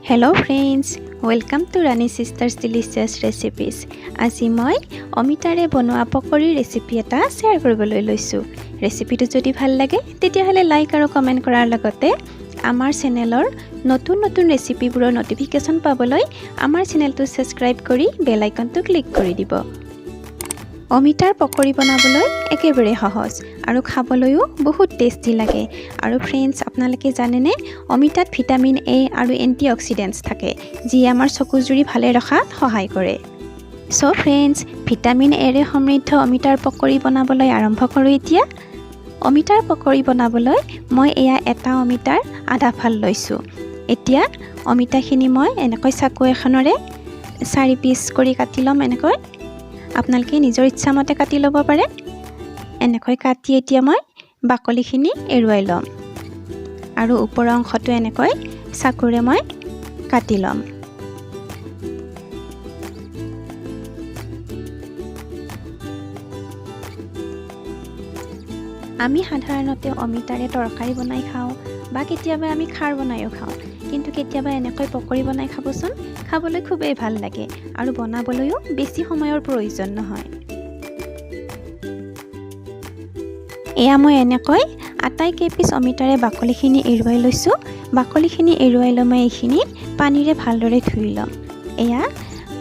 Hello friends, welcome to Rani Sisters Delicious Recipes. আজি মই অমিতাৰে বনোৱা পকৰি ৰেচিপি এটা শেয়াৰ কৰিবলৈ লৈছো। ৰেচিপিটো যদি ভাল লাগে তেতিয়াহলে লাইক আৰু কমেন্ট কৰাৰ লগতে আমাৰ চেনেলৰ নতুন ৰেচিপিবোৰৰ নটিফিকেশন পাবলৈ আমাৰ চেনেলটো সাবস্ক্ৰাইব কৰি বেল আইকনটো ক্লিক কৰি দিব। অমিতাৰ পকৰি বনাবলৈ একেবাৰে সহজ আৰু খাবলৈও বহুত টেস্টি লাগে। আৰু ফ্ৰেন্ডছ আপোনালোকে জানেনে অমিতাত ভিটামিন এ আৰু এন্টিঅক্সিডেন্টস থাকে যি আমাৰ চকুজুৰি ভালে ৰখাত সহায় কৰে। সো ফ্ৰেন্ডছ ভিটামিন এৰে সমৃদ্ধ অমিতাৰ পকৰি বনাবলৈ আৰম্ভ কৰো এতিয়া। অমিতাৰ পকৰি বনাবলৈ মই এটা অমিতাৰ আধা ফাল লৈছো। এতিয়া অমিতাখিনি মই এনেকৈ চাকু এখনৰে 4 পিচ কৰি কাটি লম। এনেকৈ আপোনালোকে নিজৰ ইচ্ছা মতে কাটি ল'ব পাৰে। এনেকৈ কাটি এতিয়া মই বাকলিখিনি এৰুৱাই ল'ম আৰু ওপৰৰ অংশটো এনেকৈ চাকুৰে মই কাটি ল'ম। আমি সাধাৰণতে অমিতাৰে তৰকাৰী বনাই খাওঁ বা কেতিয়াবা আমি খাৰ বনাইও খাওঁ, কিন্তু কেতিয়াবা এনেকৈ পকৰি বনাই খাবচোন, খাবলৈ খুবেই ভাল লাগে আৰু বনাবলৈও বেছি সময়ৰ প্ৰয়োজন নহয়। এয়া মই এনেকৈ আটাইকেই পিচ অমিতাৰে বাকলিখিনি এৰুৱাই লৈছো। বাকলিখিনি এৰুৱাই লৈ মই এইখিনি পানীৰে ভালদৰে ধুই ল'ম। এয়া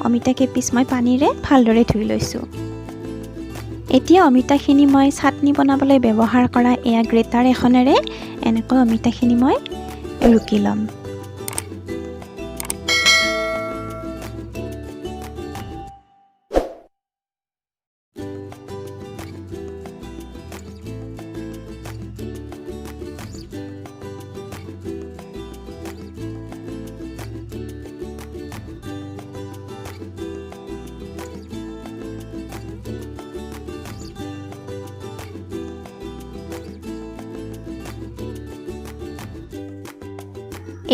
অমিতাকেই পিচ মই পানীৰে ভালদৰে ধুই লৈছো। এতিয়া অমিতাখিনি মই চাটনি বনাবলৈ ব্যৱহাৰ কৰা এয়া গ্ৰেটাৰ এখনেৰে এনেকৈ অমিতাখিনি মই ৰুকি ল'ম।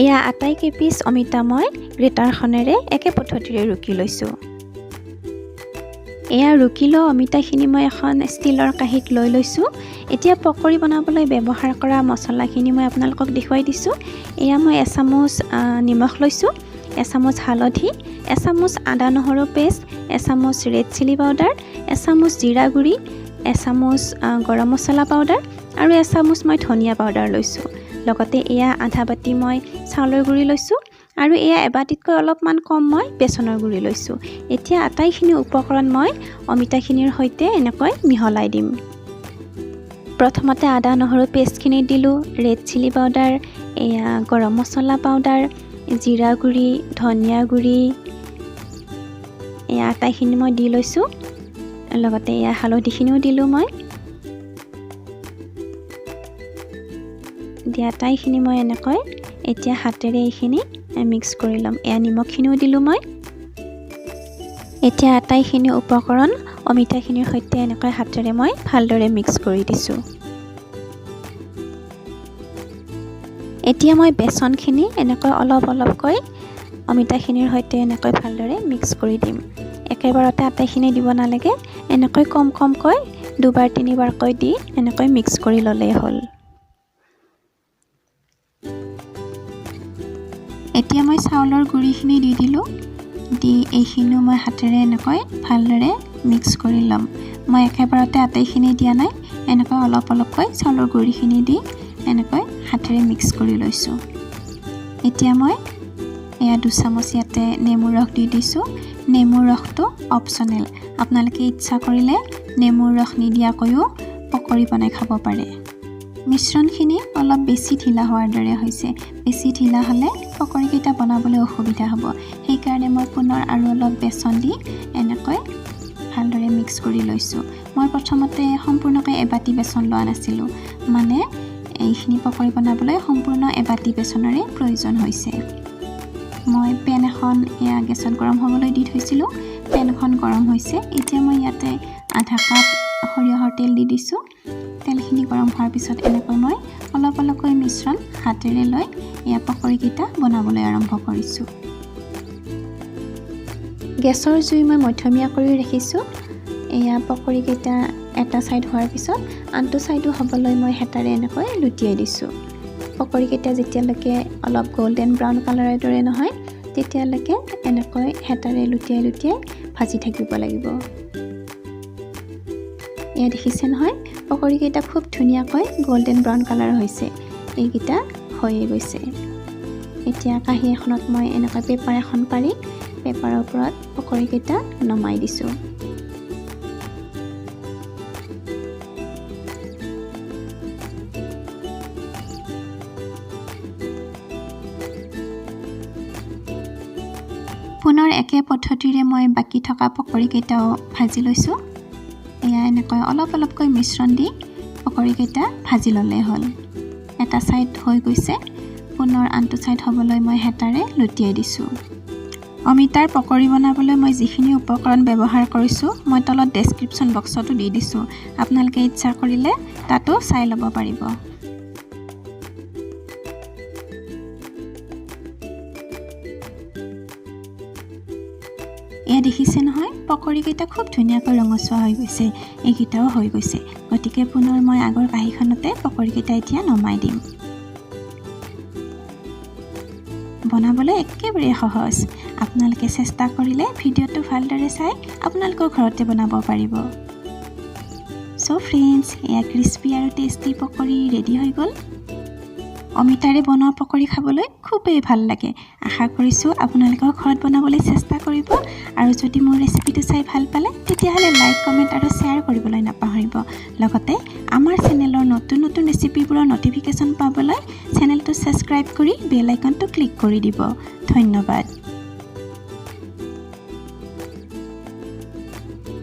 এয়া আটাইকেই পিচ অমিতা মই গ্ৰেটাৰখনেৰে একে পদ্ধতিৰে ৰুকি লৈছো। এয়া ৰুকি লোৱা অমিতাখিনি মই এখন ষ্টিলৰ কাঁহীত লৈ লৈছো। এতিয়া পকৰি বনাবলৈ ব্যৱহাৰ কৰা মছলাখিনি মই আপোনালোকক দেখুৱাই দিছো। এয়া মই এচামুচ নিমখ লৈছো, এচামুচ হালধি, এচামুচ আদা নহৰু পেষ্ট, এচামুচ ৰেড চিলি পাউডাৰ, এচামুচ জিৰা গুড়ি, এচামুচ গৰম মছলা পাউডাৰ আৰু এচামুচ মই ধনিয়া পাউডাৰ লৈছো। লগতে এয়া আধা বাটি মই চাউলৰ গুড়ি লৈছো আৰু এয়া এবাটিতকৈ অলপমান কম মই বেচনৰ গুড়ি লৈছো। এতিয়া আটাইখিনি উপকৰণ মই অমিতাখিনিৰ সৈতে এনেকৈ মিহলাই দিম। প্ৰথমতে আদা নহৰু পেষ্টখিনি দিলো, ৰেড চিলি পাউডাৰ, এয়া গৰম মছলা পাউডাৰ, জিৰা গুড়ি, ধনিয়া গুড়ি, এয়া আটাইখিনি মই দি লৈছো। লগতে এয়া হালধিখিনিও দিলো মই। দিয়া আটাইখিনি মই এনেকৈ এতিয়া হাতেৰে এইখিনি মিক্স কৰি ল'ম। এয়া নিমখখিনিও দিলো মই। এতিয়া আটাইখিনি উপকৰণ অমিতাখিনিৰ সৈতে এনেকৈ হাতেৰে মই ভালদৰে মিক্স কৰি দিছো। এতিয়া মই বেচনখিনি এনেকৈ অলপকৈ অমিতাখিনিৰ সৈতে এনেকৈ ভালদৰে মিক্স কৰি দিম। একেবাৰতে আটাইখিনি দিব নালাগে, এনেকৈ কমকৈ দুবাৰ তিনিবাৰকৈ দি এনেকৈ মিক্স কৰি ল'লেই হ'ল। এতিয়া মই চাউলৰ গুড়িখিনি দি দিলো। দি এইখিনিও মই হাতেৰে এনেকৈ ভালদৰে মিক্স কৰি ল'ম। মই একেবাৰতে আটাইখিনি দিয়া নাই, এনেকৈ অলপকৈ চাউলৰ গুড়িখিনি দি এনেকৈ হাতেৰে মিক্স কৰি লৈছো। এতিয়া মই এয়া 2 চামুচ ইয়াতে নেমুৰ ৰস দি দিছো। নেমুৰ ৰসটো অপচনেল, আপোনালোকে ইচ্ছা কৰিলে নেমুৰ ৰস নিদিয়াকৈও পকৰি বনাই খাব পাৰে। মিশ্ৰণখিনি অলপ বেছি ঢিলা হোৱাৰ দৰে হৈছে। বেছি ঢিলা হ'লে পকৰিকেইটা বনাবলৈ অসুবিধা হ'ব। সেইকাৰণে মই পুনৰ আৰু অলপ বেচন দি এনেকৈ ভালদৰে মিক্স কৰি লৈছো। মই প্ৰথমতে সম্পূৰ্ণকৈ এবাটি বেচন লোৱা নাছিলোঁ, মানে এইখিনি পকৰি বনাবলৈ সম্পূৰ্ণ এবাটি বেচনৰে প্ৰয়োজন হৈছে। মই পেন এখন এয়া গেছত গৰম হ'বলৈ দি থৈছিলোঁ। পেনখন গৰম হৈছে। এতিয়া মই ইয়াতে আধা কাপ সৰিয়হৰ তেল দি দিছো। তেলখিনি গৰম হোৱাৰ পিছত এনেকৈ মই অলপকৈ মিশ্ৰণ হাতেৰে লৈ এয়া পকৰিকেইটা বনাবলৈ আৰম্ভ কৰিছো। গেছৰ জুই মই মধ্যমীয়া কৰি ৰাখিছো। এয়া পকৰিকেইটা এটা সাইড হোৱাৰ পিছত আনটো সাইডো হ'বলৈ মই হেতাৰে এনেকৈ লুটিয়াই দিছো। পকৰিকেইটা যেতিয়ালৈকে অলপ গোল্ডেন ব্ৰাউন কালাৰৰ দৰে নহয় তেতিয়ালৈকে এনেকৈ হেতাৰে লুটিয়াই লুটিয়াই ভাজি থাকিব লাগিব। এয়া দেখিছে নহয়, পকৰীকেইটা খুব ধুনীয়াকৈ গোল্ডেন ব্ৰাউন কালাৰ হৈছে। এইকেইটা হৈয়ে গৈছে। এতিয়া কাঁহী এখনত মই এনেকৈ পেপাৰ এখন পাৰি পেপাৰৰ ওপৰত পকৰীকেইটা নমাই দিছোঁ। পুনৰ একে পদ্ধতিৰে মই বাকী থকা পকৰীকেইটাও ভাজি লৈছোঁ। এয়া এনেকৈ অলপ অলপকৈ মিশ্ৰণ দি পকৰীকেইটা ভাজি ল'লেই হ'ল। এটা ছাইড হৈ গৈছে, পুনৰ আনটো ছাইড হ'বলৈ মই হেতাৰে লুটিয়াই দিছোঁ। অমিতাৰ পকৰী বনাবলৈ মই যিখিনি উপকৰণ ব্যৱহাৰ কৰিছোঁ মই তলত ডেছক্ৰিপশ্যন বক্সতো দি দিছোঁ। আপোনালোকে ইচ্ছা কৰিলে তাতো চাই ল'ব পাৰিব। এয়া দেখিছে নহয়, পকৰীকেইটা খুব ধুনীয়াকৈ ৰঙচুৱা হৈ গৈছে। এইকেইটাও হৈ গৈছে। গতিকে পুনৰ মই আগৰ কাঁহীখনতে পকৰীকেইটা এতিয়া নমাই দিম। বনাবলৈ একেবাৰে সহজ। আপোনালোকে চেষ্টা কৰিলে ভিডিঅ'টো ভালদৰে চাই আপোনালোকৰ ঘৰতে বনাব পাৰিব। সো ফ্ৰেণ্ডছ, এয়া ক্ৰিস্পি আৰু টেষ্টি পকৰী ৰেডি হৈ গ'ল। অমিতাৰে বনোৱা পকৰী খাবলৈ খুবেই ভাল লাগে। আশা কৰিছোঁ আপোনালোকেও ঘৰত বনাবলৈ চেষ্টা কৰিব। আৰু যদি মোৰ ৰেচিপিটো চাই ভাল পালে তেতিয়াহ'লে লাইক, কমেণ্ট আৰু শ্বেয়াৰ কৰিবলৈ নাপাহৰিব। লগতে আমাৰ চেনেলৰ নতুন নতুন ৰেচিপিবোৰৰ নটিফিকেশ্যন পাবলৈ চেনেলটো ছাবস্ক্ৰাইব কৰি বেল আইকনটো ক্লিক কৰি দিব। ধন্যবাদ।